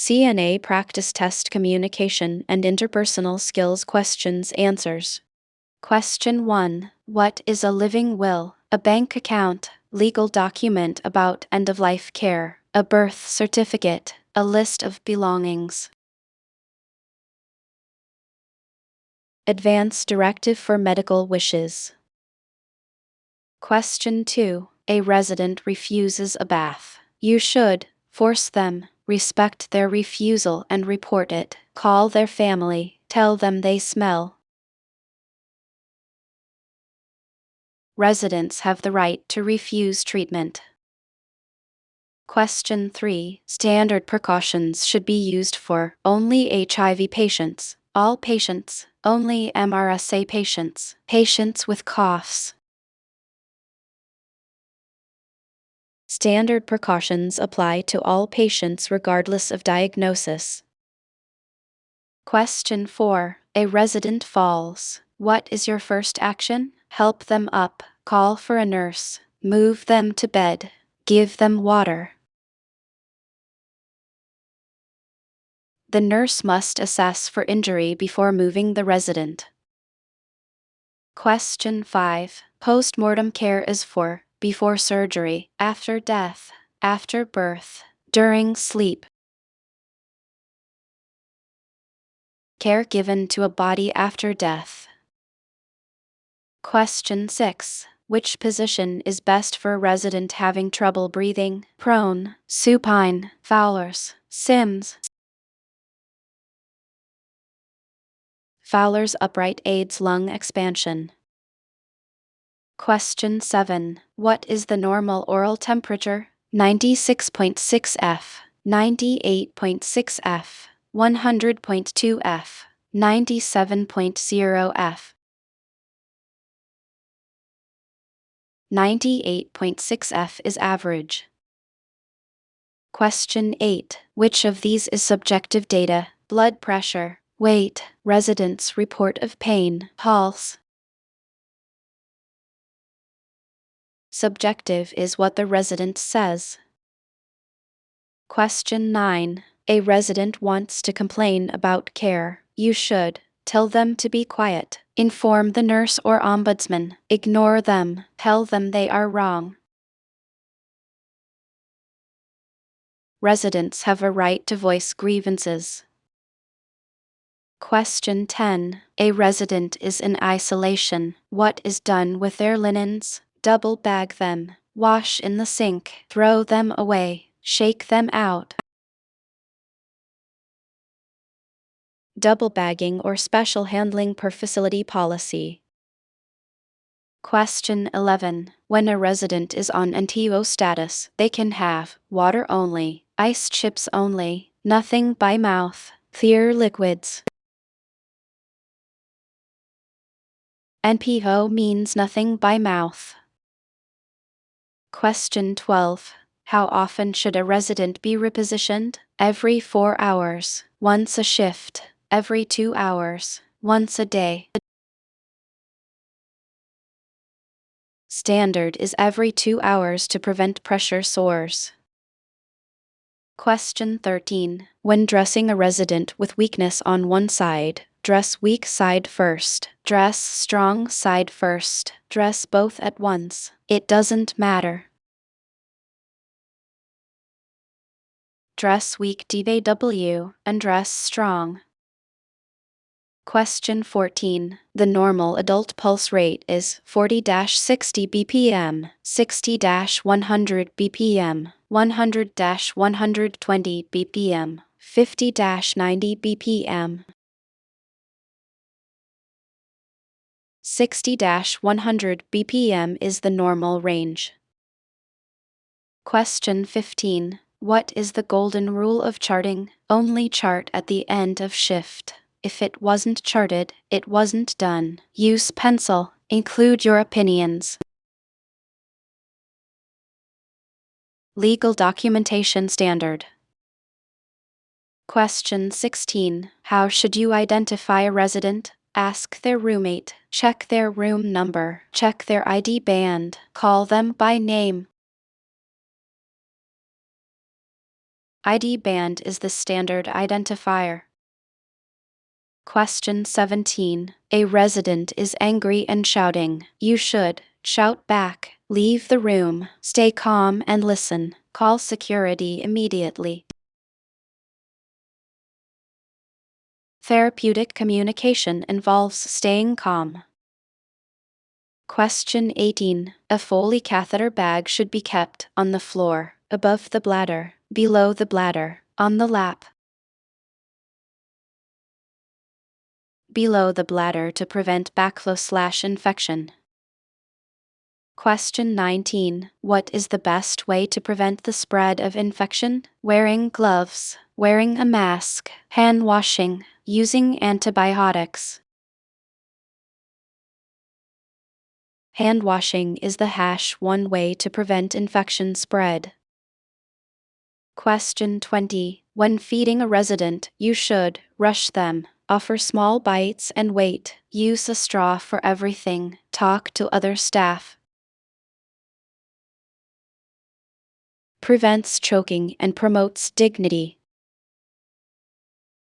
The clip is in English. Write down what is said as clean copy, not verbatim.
CNA practice test communication and interpersonal skills questions answers. Question 1. What is a living will? A bank account, legal document about end-of-life care, a birth certificate, a list of belongings. Advance directive for medical wishes. Question 2. A resident refuses a bath. You should force them, respect their refusal and report it. Call their family, tell them they smell. Residents have the right to refuse treatment. Question 3. Standard precautions should be used for only HIV patients, all patients, only MRSA patients, patients with coughs. Standard precautions apply to all patients regardless of diagnosis. Question 4. A resident falls. What is your first action? Help them up, call for a nurse, move them to bed, give them water. The nurse must assess for injury before moving the resident. Question 5. Post-mortem care is for before surgery, after death, after birth, during sleep. Care given to a body after death. Question 6. Which position is best for a resident having trouble breathing? Prone, supine, Fowler's, Sims. Fowler's upright aids lung expansion. Question 7. What is the normal oral temperature? 96.6 F, 98.6 F, 100.2 F, 97.0 F. 98.6 F is average. Question 8. Which of these is subjective data? Blood pressure, weight, resident's report of pain, pulse. Subjective is what the resident says. Question 9. A resident wants to complain about care. You should tell them to be quiet, inform the nurse or ombudsman, ignore them, tell them they are wrong. Residents have a right to voice grievances. Question 10. A resident is in isolation. What is done with their linens? Double bag them, wash in the sink, throw them away, shake them out. Double bagging or special handling per facility policy. Question 11. When a resident is on NTO status, they can have water only, ice chips only, nothing by mouth, clear liquids. NPO means nothing by mouth. Question 12. How often should a resident be repositioned? Every 4 hours, once a shift, every 2 hours, once a day. Standard is every 2 hours to prevent pressure sores. Question 13. When dressing a resident with weakness on one side, dress weak side first, dress strong side first, dress both at once. It doesn't matter. Dress weak DW and dress strong. Question 14. The normal adult pulse rate is 40-60 bpm, 60-100 bpm, 100-120 bpm, 50-90 bpm. 60-100 bpm is the normal range. Question 15. What is the golden rule of charting? Only chart at the end of shift. If it wasn't charted, it wasn't done. Use pencil. Include your opinions. Legal documentation standard. Question 16. How should you identify a resident? Ask their roommate, check their room number, check their ID band, call them by name. ID band is the standard identifier. Question 17. A resident is angry and shouting. You should shout back, leave the room, stay calm and listen, call security immediately. Therapeutic communication involves staying calm. Question 18. A Foley catheter bag should be kept on the floor, above the bladder, below the bladder, on the lap. Below the bladder to prevent backflow/infection. Question 19. What is the best way to prevent the spread of infection? Wearing gloves, wearing a mask, hand washing, using antibiotics. Hand washing is the one way to prevent infection spread. Question 20. When feeding a resident, you should rush them, offer small bites and wait, use a straw for everything, talk to other staff. Prevents choking and promotes dignity.